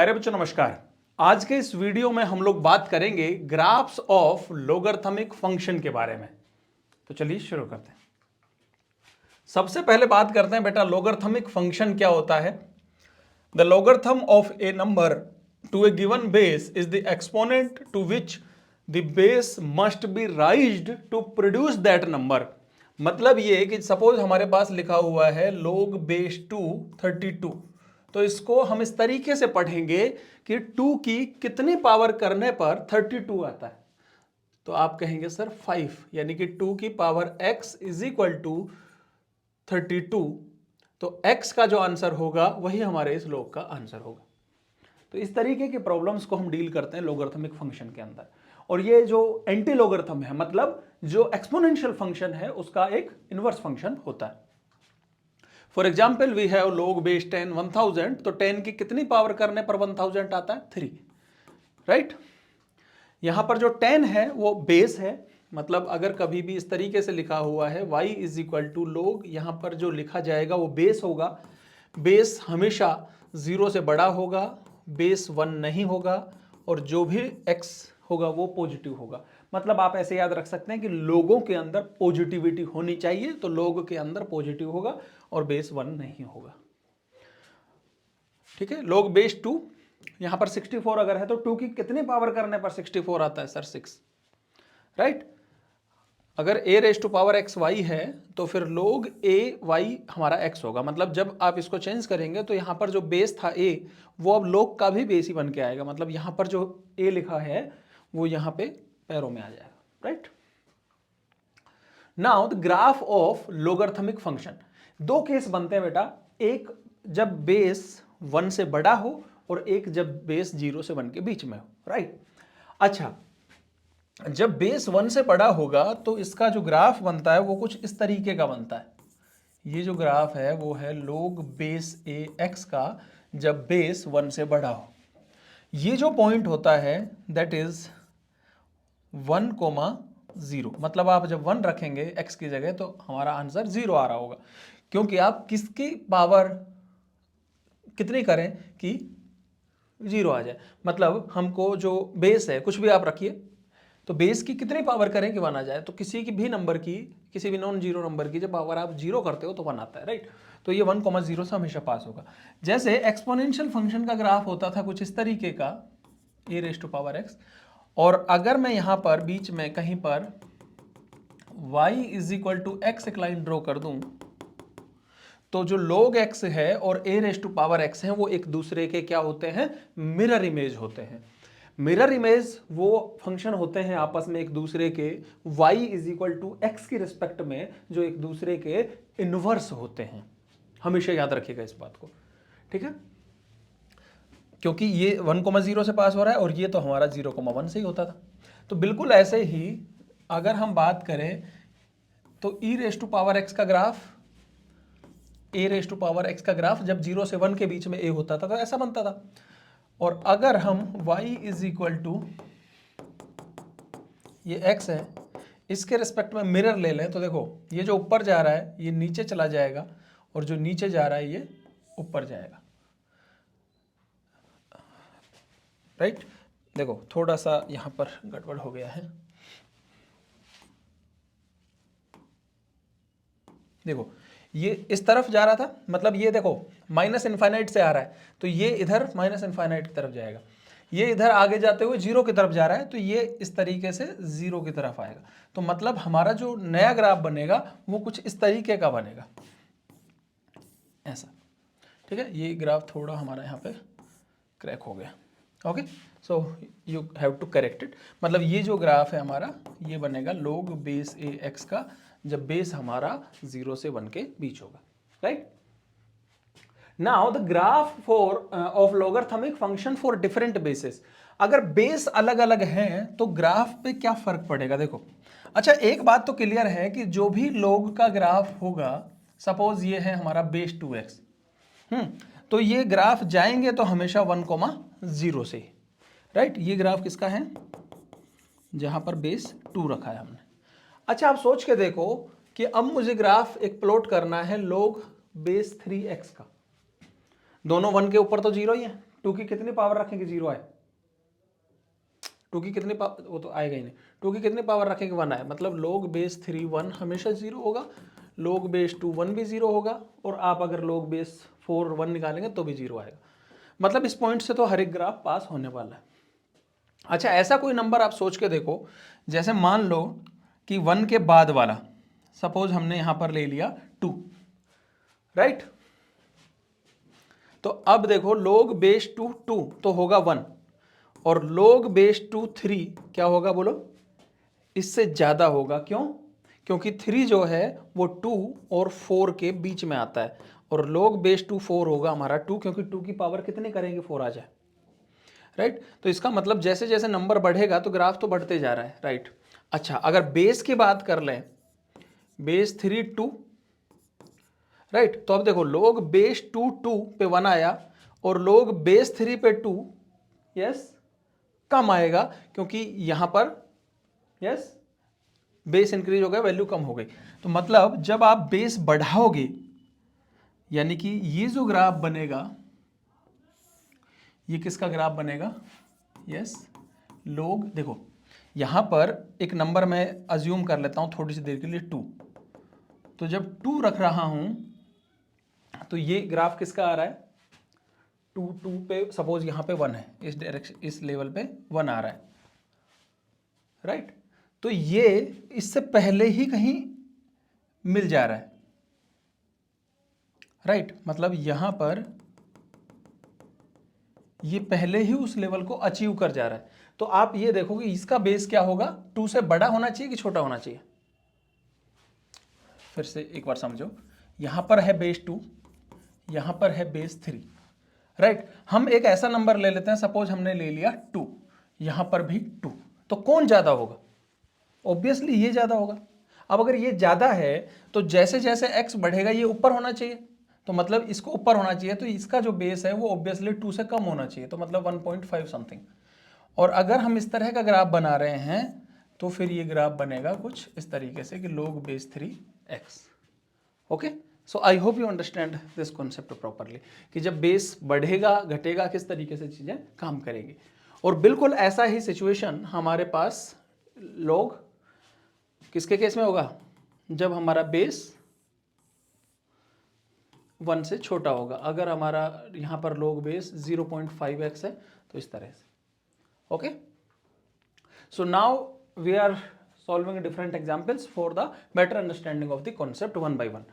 अरे बच्चों नमस्कार। आज के इस वीडियो में हम लोग बात करेंगे ग्राफ्स ऑफ लोगरिथमिक फंक्शन के बारे में। तो चलिए शुरू करते हैं। सबसे पहले बात करते हैं बेटा लोगरिथमिक फंक्शन क्या होता है। The logarithm of a number to a given base is the exponent to which the base must be raised to produce that number. मतलब ये कि सपोज हमारे पास लिखा हुआ है log बेस 2 32, तो इसको हम इस तरीके से पढ़ेंगे कि 2 की कितनी पावर करने पर 32 आता है। तो आप कहेंगे सर 5, यानी कि 2 की power x is equal to 32। तो x का जो आंसर होगा वही हमारे इस log का आंसर होगा। तो इस तरीके के प्रॉब्लम्स को हम डील करते हैं लोगरिथमिक फंक्शन के अंदर। और ये जो एंटी लोगरिथम है, मतलब जो एक्सपोनेंशियल फंक्शन है, उसका एक इनवर्स फंक्शन होता है। For example we have log base 10 1000, तो 10 की कितनी पावर करने पर 1000 आता है? 3, राइट। यहां पर जो 10 है वो बेस है, मतलब अगर कभी भी इस तरीके से लिखा हुआ है y is equal to log, यहां पर जो लिखा जाएगा वो बेस होगा। बेस हमेशा 0 से बड़ा होगा, बेस 1 नहीं होगा, और जो भी x होगा वो पॉजिटिव होगा। मतलब आप ऐसे याद रख सकते हैं कि लोगों के अंदर पॉजिटिविटी होनी चाहिए, तो लोग के अंदर पॉजिटिव होगा और बेस 1 नहीं होगा। ठीक है। log बेस 2, यहां पर 64 अगर है तो 2 की कितनी पावर करने पर 64 आता है? Sir 6, right. अगर a raise to power x y है तो फिर log a y हमारा x होगा। मतलब जब आप इसको चेंज करेंगे तो यहां पर जो बेस था a, वो अब log का भी बेस ही बन के आएगा। मतलब यहां पर जो a लिखा है वो यहां पे पैरों में आ जाएगा, right. Now the graph of logarithmic function. दो केस बनते हैं बेटा, एक जब बेस 1 से बड़ा हो और एक जब बेस 0 से 1 के बीच में हो, राइट। अच्छा, जब बेस 1 से बड़ा होगा तो इसका जो ग्राफ बनता है वो कुछ इस तरीके का बनता है। ये जो ग्राफ है वो है log बेस a x का जब बेस 1 से बड़ा हो। ये जो पॉइंट होता है दैट इज 1,0। मतलब आप जब 1 रखेंगे x की जगह तो हमारा आंसर 0 आ रहा होगा, क्योंकि आप किसकी पावर कितनी करें कि 0 आ जाए। मतलब हमको जो बेस है, कुछ भी आप रखिए, तो बेस की कितनी पावर करें कि 1 आ जाए। तो किसी की भी नंबर की, किसी भी नॉन जीरो नंबर की जब पावर आप 0 करते हो तो 1 आता है, राइट। तो ये 1,0 से हमेशा पास होगा। जैसे एक्सपोनेंशियल फंक्शन का ग्राफ होता था कुछ इस तरीके का, a raise to power x, और अगर मैं यहां पर बीच में कहीं पर y is equal to x एक लाइन ड्रॉ कर दूं, तो जो log x है और a raise to power x है वो एक दूसरे के क्या होते हैं? मिरर इमेज होते हैं। मिरर इमेज वो फंक्शन होते हैं आपस में एक दूसरे के y is equal to x की रिस्पेक्ट में, जो एक दूसरे के इनवर्स होते हैं। हमेशा याद रखिएगा इस बात को, ठीक है। क्योंकि ये 1,0 से पास हो रहा है और ये तो हमारा 0,1 से ही होता था। तो बिल्कुल ऐसे ही अगर हम बात करें तो e raise to power x का graph, a raise to power x का ग्राफ जब 0 से 1 के बीच में a होता था तो ऐसा बनता था। और अगर हम y इज इक्वल टू ये x है, इसके रिस्पेक्ट में मिरर ले लें तो देखो ये जो ऊपर जा रहा है ये नीचे चला जाएगा, और जो नीचे जा रहा है ये ऊपर जाएगा, राइट। देखो थोड़ा सा यहां पर गड़बड़ हो गया है। देखो ये इस तरफ जा रहा था, मतलब ये देखो माइनस इनफाइनाइट से आ रहा है, तो ये इधर माइनस इनफाइनाइट की तरफ जाएगा। ये इधर आगे जाते हुए 0 की तरफ जा रहा है, तो ये इस तरीके से 0 की तरफ आएगा। तो मतलब हमारा जो नया ग्राफ बनेगा वो कुछ इस तरीके का बनेगा, ऐसा, ठीक है। ये ग्राफ थोड़ा हमारा यहाँ पे क्रैक हो गया, okay, so you have to correct it. मतलब ये जो ग्राफ है हमारा ये बनेगा log बेस a x का जब बेस हमारा 0 से 1 के बीच होगा, right. Now the graph for of logarithmic function for different basis. अगर बेस अलग अलग हैं तो ग्राफ पे क्या फर्क पड़ेगा? देखो, अच्छा एक बात तो क्लियर है कि जो भी log का ग्राफ होगा, सपोज ये है हमारा बेस 2x, तो ये ग्राफ जाएंगे तो हमेशा 1,0 से, राइट। ये ग्राफ किसका है? जहां पर बेस 2 रखा है हमने। अच्छा आप सोच के देखो कि अब मुझे ग्राफ एक प्लॉट करना है log बेस 3x का। दोनों 1 के ऊपर तो 0 ही है, 2 की कितनी पावर रखेंगे 0 आए? 2 की कितनी पावर, वो तो आएगा ही नहीं। 2 की कितनी पावर रखेंगे 1 आए, मतलब log बेस 3 1 हमेशा 0 होगा, log बेस 2 1 भी 0 होगा, और आप अगर log बेस 4 1 निकालेंगे तो भी 0 आएगा। मतलब इस पॉइंट से तो हर एक ग्राफ पास होने वाला है। अच्छा, ऐसा कोई नंबर आप सोच के देखो, जैसे मान लो कि 1 के बाद वाला, सपोज हमने यहां पर ले लिया 2, राइट? तो अब देखो log बेस 2 2 तो होगा 1, और log बेस 2 3 क्या होगा बोलो? इससे ज्यादा होगा। क्यों? क्योंकि 3 जो है वो 2 और 4 के बीच में आता है, और log बेस 2 4 होगा हमारा 2, क्योंकि 2 की पावर कितने करेंगे 4 आ जाए, राइट? तो इसका मतलब जैसे जैसे नंबर बढ़ेगा तो ग्राफ तो बढ़ते जा रहा है, राइट? अच्छा, अगर बेस की बात कर लें, बेस 3 2, राइट? तो अब देखो log बेस 2 2 पे 1 आया, और log बेस 3 पे 2 यस कम आएगा, क्योंकि यहां पर यस बेस इंक्रीज हो गया, वैल्यू कम हो गई। तो मतलब जब आप बेस बढ़ाओगे, यानी कि ये जो ग्राफ बनेगा, ये किसका ग्राफ बनेगा? यस log, देखो यहां पर एक नंबर मैं अज्यूम कर लेता हूं थोड़ी सी देर के लिए 2, तो जब 2 रख रहा हूं तो ये ग्राफ किसका आ रहा है? 2 2 पे सपोज यहां पे 1 है, इस डायरेक्शन इस लेवल पे 1 आ रहा है, राइट? तो ये इससे पहले ही कहीं मिल जा रहा है, राइट? मतलब यहां पर ये पहले ही उस लेवल को अचीव कर जा रहा है। तो आप ये देखोगे इसका बेस क्या होगा, 2 से बड़ा होना चाहिए कि छोटा होना चाहिए? फिर से एक बार समझो, यहां पर है बेस 2, यहां पर है बेस 3, राइट? हम एक ऐसा नंबर ले लेते हैं, सपोज हमने ले लिया 2, यहां पर भी 2, तो कौन ज्यादा होगा? ऑब्वियसली ये ज्यादा होगा। अब अगर ये ज्यादा है तो जैसे जैसे x बढ़ेगा ये ऊपर होना चाहिए, तो मतलब इसको ऊपर होना चाहिए, तो इसका जो बेस है वो ऑब्वियसली 2 से कम होना चाहिए, तो मतलब 1.5 समथिंग। और अगर हम इस तरह का ग्राफ बना रहे हैं तो फिर ये ग्राफ बनेगा कुछ इस तरीके से कि log base 3x। Okay, so I hope you understand this concept properly, कि जब बेस बढ़ेगा घटेगा किस तरीके से चीजें काम करेगी। और बिल्कुल ऐसा ही सिचुएशन हमारे पास log किसके केस में होगा? जब हमारा बेस 1 से छोटा होगा। अगर हमारा यहां पर log बेस 0.5x है तो इस तरह से। Okay, so now we are solving different examples for the better understanding of the concept one by one.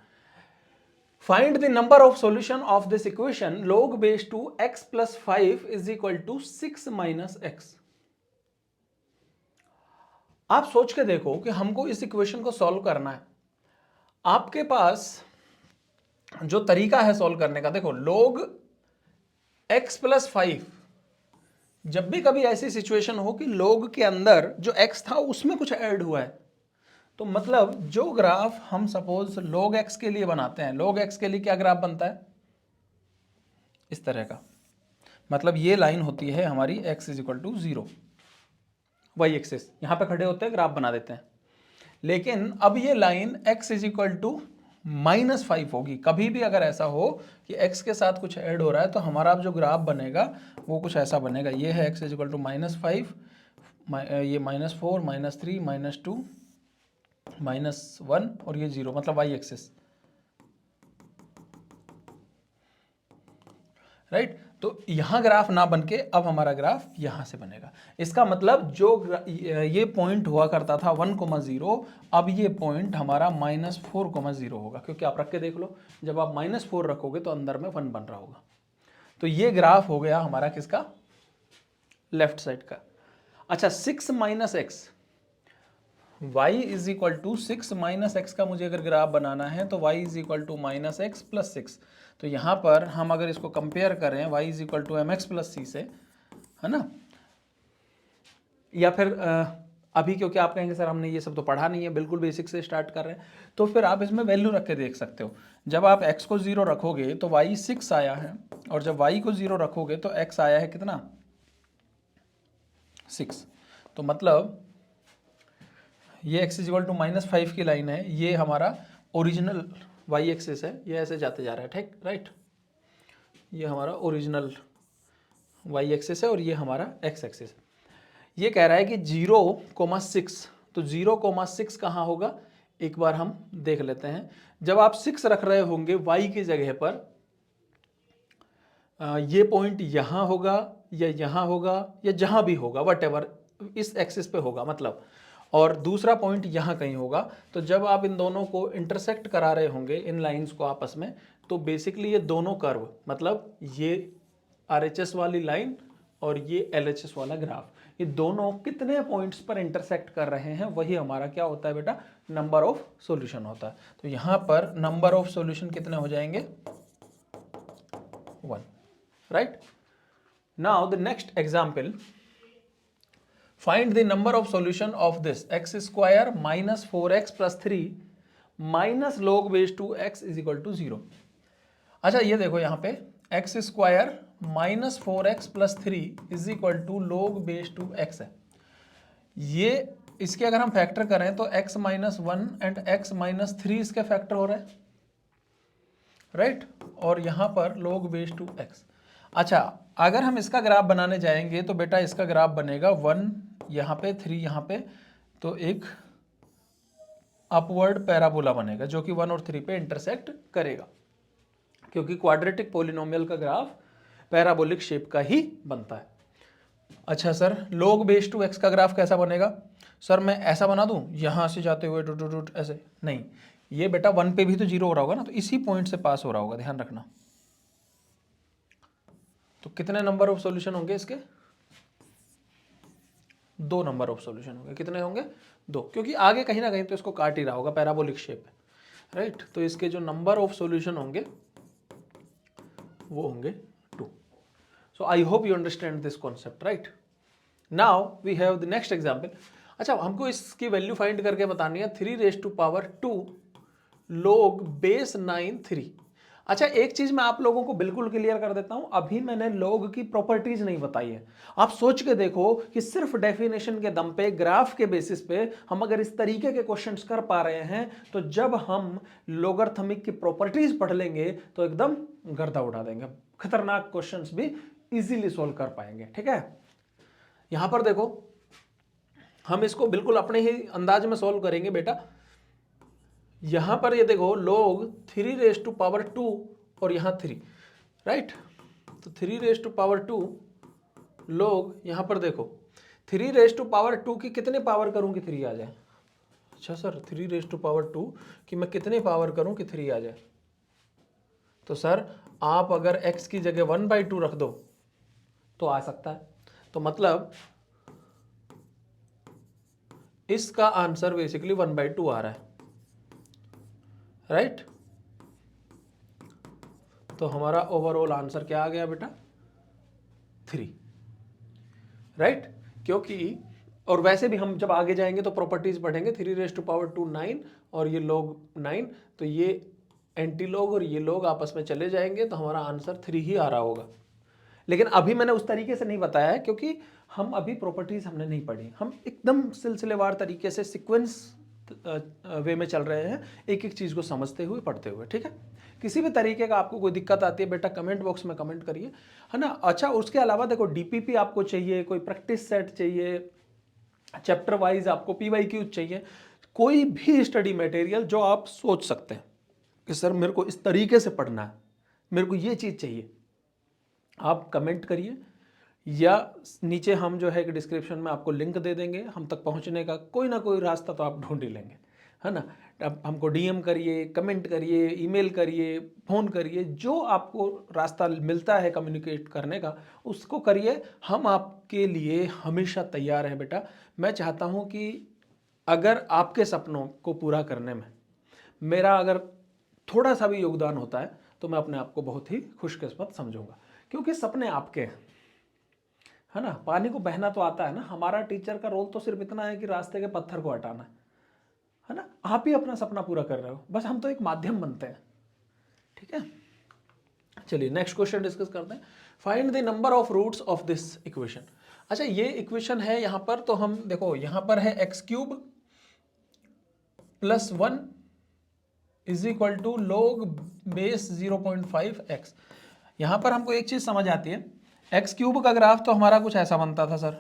Find the number of solution of this equation log base 2 x plus 5 is equal to 6 minus x. आप सोच के देखो कि हमको इस equation को solve करना है। आपके पास जो तरीका है सॉल्व करने का, देखो log x प्लस 5, जब भी कभी ऐसी सिचुएशन हो कि log के अंदर जो x था उसमें कुछ ऐड हुआ है, तो मतलब जो ग्राफ हम सपोज log x के लिए बनाते हैं, log x के लिए क्या ग्राफ बनता है? इस तरह का। मतलब ये लाइन होती है हमारी x is equal to 0, y axis, यहां पे खड़े होते हैं ग्राफ बना देते हैं। लेकिन अब ये line x is equal to -5 होगी। कभी भी अगर ऐसा हो कि x के साथ कुछ ऐड हो रहा है तो हमारा अब जो ग्राफ बनेगा वो कुछ ऐसा बनेगा। ये है x इज इक्वल टू -5, ये -4, -3, -2, -1 और ये 0, मतलब वाई एक्सिस, राइट? तो यहां ग्राफ ना बनके अब हमारा ग्राफ यहां से बनेगा। इसका मतलब जो ये पॉइंट हुआ करता था 1,0, अब ये पॉइंट हमारा -4,0 होगा, क्योंकि आप रख के देख लो, जब आप -4 रखोगे तो अंदर में 1 बन रहा होगा। तो ये ग्राफ हो गया हमारा किसका? लेफ्ट साइड का। अच्छा, 6 minus x, y is equal to 6 minus x का मुझे अगर ग्राफ बनाना है तो y is equal to -x plus 6। तो यहां पर हम अगर इसको कंपेयर करें y is equal to mx plus c से, है ना? या फिर अभी क्योंकि आप कहेंगे सर हमने ये सब तो पढ़ा नहीं है, बिल्कुल बेसिक से स्टार्ट कर रहे हैं, तो फिर आप इसमें वैल्यू रख के देख सकते हो। जब आप x को 0 रखोगे तो y 6 आया है, और जब y को 0 रखोगे तो x आया है कितना? 6। तो मतलब ये x इज इक्वल टू -5 की लाइन है, ये हमारा ओरिजिनल y एक्सिस है, ये ऐसे जाते जा रहा है, ठीक, राइट? ये हमारा ओरिजिनल वाई एक्सिस है और ये हमारा एक्स एक्सिस है। ये कह रहा है कि 0,6, तो 0,6 कहाँ होगा, एक बार हम देख लेते हैं। जब आप 6 रख रहे होंगे y की जगह पर, ये पॉइंट यहाँ होगा या यहाँ होगा या जहाँ भी होगा, वटेवर इस एक्सिस पे होगा मतलब, और दूसरा पॉइंट यहाँ कहीं होगा। तो जब आप इन दोनों को इंटरसेक्ट करा रहे होंगे, इन लाइंस को आपस में, तो बेसिकली ये दोनों कर्व, मतलब ये RHS वाली लाइन और ये LHS वाला ग्राफ, ये दोनों कितने पॉइंट्स पर इंटरसेक्ट कर रहे हैं, वही हमारा क्या होता है बेटा, नंबर ऑफ सॉल्यूशन होता है। तो यहाँ पर नंबर ऑफ सॉल्यूशन कितने हो जाएंगे, 1, right. Now the next example, find the number of solution of this x² minus 4x plus 3 minus log base 2x is equal to 0। अच्छा ये देखो यहाँ पे x² minus 4x plus 3 is equal to log base 2x है। ये इसके अगर हम फैक्टर करें तो x minus 1 and x minus 3 इसके फैक्टर हो रहे हैं, राइट, और यहाँ पर log बेस 2x। अच्छा अगर हम इसका ग्राफ बनाने जाएंगे तो बेटा इसका ग्राफ बनेगा 1 यहाँ पे, 3 यहाँ पे, तो एक अपवर्ड पैराबोला बनेगा जो कि 1 और 3 पे इंटरसेक्ट करेगा, क्योंकि क्वाड्रेटिक पोलिनोमियल का ग्राफ पैराबोलिक शेप का ही बनता है। अच्छा सर log बेस 2x का ग्राफ कैसा बनेगा, सर मैं ऐसा बना दूं यहां से जाते हुए डुट डुट ऐसे, नहीं, ये बेटा 1 पे भी तो 0 हो रहा होगा ना, तो इसी पॉइंट से पास हो रहा होगा, ध्यान रखना। तो कितने नंबर ऑफ सॉल्यूशन होंगे इसके, 2 नंबर ऑफ सॉल्यूशन होंगे। कितने होंगे, 2, क्योंकि आगे कहीं ना कहीं तो इसको काट ही रहा होगा, पैराबोलिक शेप है, राइट। तो इसके जो नंबर ऑफ सॉल्यूशन होंगे वो होंगे 2। So I hope you understand this concept, right. Now we have the next example. अच्छा हमको इसकी वैल्यू फाइंड करके बतानी है, 3⁻² log बेस 9 3। अच्छा एक चीज मैं आप लोगों को बिल्कुल क्लियर कर देता हूं, अभी मैंने log की प्रॉपर्टीज नहीं बताई है। आप सोच के देखो कि सिर्फ डेफिनेशन के दम पे, ग्राफ के बेसिस पे हम अगर इस तरीके के क्वेश्चंस कर पा रहे हैं, तो जब हम लोगरिथमिक की प्रॉपर्टीज पढ़ लेंगे तो एकदम गर्दा उड़ा देंगे, खतरनाक क्वेश्चंस भी इजीली सोल्व कर पाएंगे, ठीक है। यहां पर देखो हम इसको बिल्कुल अपने ही अंदाज में सोल्व करेंगे बेटा। यहां पर ये देखो log 3⁻² और यहां 3, राइट। तो 3⁻² log, यहां पर देखो 3⁻² की कितने पावर करूं कि 3 आ जाए। अच्छा सर 3⁻² कि मैं कितने पावर करूं कि 3 आ जाए, तो सर आप अगर x की जगह 1/2 रख दो तो आ सकता है। तो मतलब इसका आंसर बेसिकली 1/2 आ रहा है, राइट। तो हमारा ओवरऑल आंसर क्या आ गया बेटा, 3, राइट। क्योंकि और वैसे भी हम जब आगे जाएंगे तो प्रॉपर्टीज पढ़ेंगे, 3⁻² 9 और ये log 9, तो ये एंटी लॉग और ये लोग आपस में चले जाएंगे, तो हमारा आंसर 3 ही आ रहा होगा। लेकिन अभी मैंने उस तरीके से नहीं बताया है क्योंकि हम अभी प्रॉपर्टीज हमने नहीं पढ़ी, हम एकदम सिलसिलेवार तरीके से सीक्वेंस वे में चल रहे हैं, एक एक चीज को समझते हुए पढ़ते हुए, ठीक है। किसी भी तरीके का आपको कोई दिक्कत आती है बेटा कमेंट बॉक्स में कमेंट करिए, है ना। अच्छा उसके अलावा देखो डीपीपी आपको चाहिए, कोई प्रैक्टिस सेट चाहिए, चैप्टर वाइज आपको PYQ चाहिए, कोई भी स्टडी मटेरियल जो आप सोच सकते हैं कि सर मेरे को इस तरीके से पढ़ना है, मेरे को ये चीज चाहिए, आप कमेंट करिए, या नीचे हम जो है कि डिस्क्रिप्शन में आपको लिंक दे देंगे, हम तक पहुंचने का कोई ना कोई रास्ता तो आप ढूंढ ही लेंगे, है ना। अब हमको DM करिए, कमेंट करिए, ईमेल करिए, फ़ोन करिए, जो आपको रास्ता मिलता है कम्युनिकेट करने का उसको करिए, हम आपके लिए हमेशा तैयार हैं बेटा। मैं चाहता हूं कि अगर आपके सपनों को पूरा करने में मेरा अगर थोड़ा सा भी योगदान होता है तो मैं अपने आप को बहुत ही खुशकिस्मत समझूंगा, क्योंकि सपने आपके हैं, है ना। पानी को बहना तो आता है ना, हमारा टीचर का रोल तो सिर्फ इतना है कि रास्ते के पत्थर को हटाना है ना। आप ही अपना सपना पूरा कर रहे हो, बस हम तो एक माध्यम बनते हैं, ठीक है। चलिए नेक्स्ट क्वेश्चन डिस्कस करते हैं, find the number of roots of this equation. अच्छा ये इक्वेशन है यहां पर, तो हम देखो यहां पर है x³ + 1 is equal to log base 0.5x। यहां पर हमको एक चीज समझ आती है, एक्स क्यूब का ग्राफ तो हमारा कुछ ऐसा बनता था सर,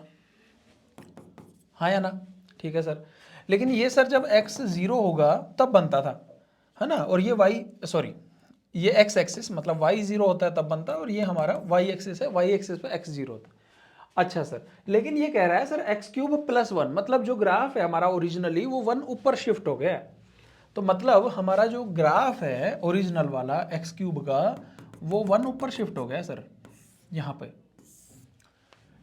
हाँ या ना? ठीक है सर, लेकिन ये सर जब x 0 होगा तब बनता था, है ना? और ये y, सॉरी, ये x एक्सिस मतलब y 0 होता है तब बनता है, और ये हमारा y एक्सिस है, y एक्सिस पे x 0 होता है। अच्छा सर, लेकिन ये कह रहा है सर एक्स क्यूब प्लस 1, मतलब जो ग्राफ है हमारा ओरिजिनली वो 1 ऊपर शिफ्ट हो गया है। तो मतलब हमारा जो ग्राफ है ओरिजिनल वाला एक्स क्यूब का, वो 1 ऊपर शिफ्ट हो गया है सर यहाँ पे,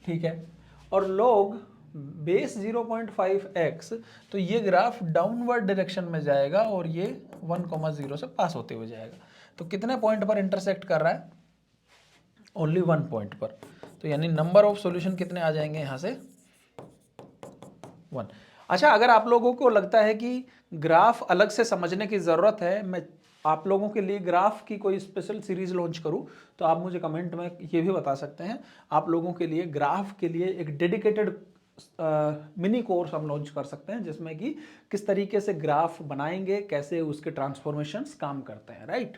ठीक है। और log बेस 0.5x, तो ये ग्राफ डाउनवर्ड डायरेक्शन में जाएगा और ये 1,0 से पास होते हुए जाएगा। तो कितने पॉइंट पर इंटरसेक्ट कर रहा है? ओनली 1 पॉइंट पर। तो यानी नंबर ऑफ सॉल्यूशन कितने आ जाएंगे यहाँ से? 1। अच्छा, अगर आप लोगों को लगता है कि ग्राफ अलग से समझने की ज़रूरत है, मैं आप लोगों के लिए ग्राफ की कोई स्पेशल सीरीज लॉन्च करूं, तो आप मुझे कमेंट में ये भी बता सकते हैं। आप लोगों के लिए ग्राफ के लिए एक डेडिकेटेड मिनी कोर्स हम लॉन्च कर सकते हैं, जिसमें कि किस तरीके से ग्राफ बनाएंगे, कैसे उसके ट्रांसफॉर्मेशंस काम करते हैं, right?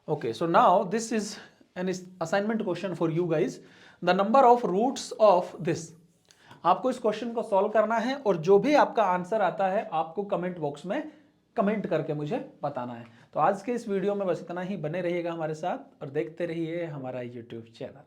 Okay, so now this is an assignment question for you guys. The number of roots of this. आपको इस क्वेश्चन को सॉल्व करना है, और जो भी आपका आंसर आता है आपको कमेंट बॉक्स में कमेंट करके मुझे बताना है। तो आज के इस वीडियो में बस इतना ही। बने रहिएगा हमारे साथ और देखते रहिए हमारा यूट्यूब चैनल।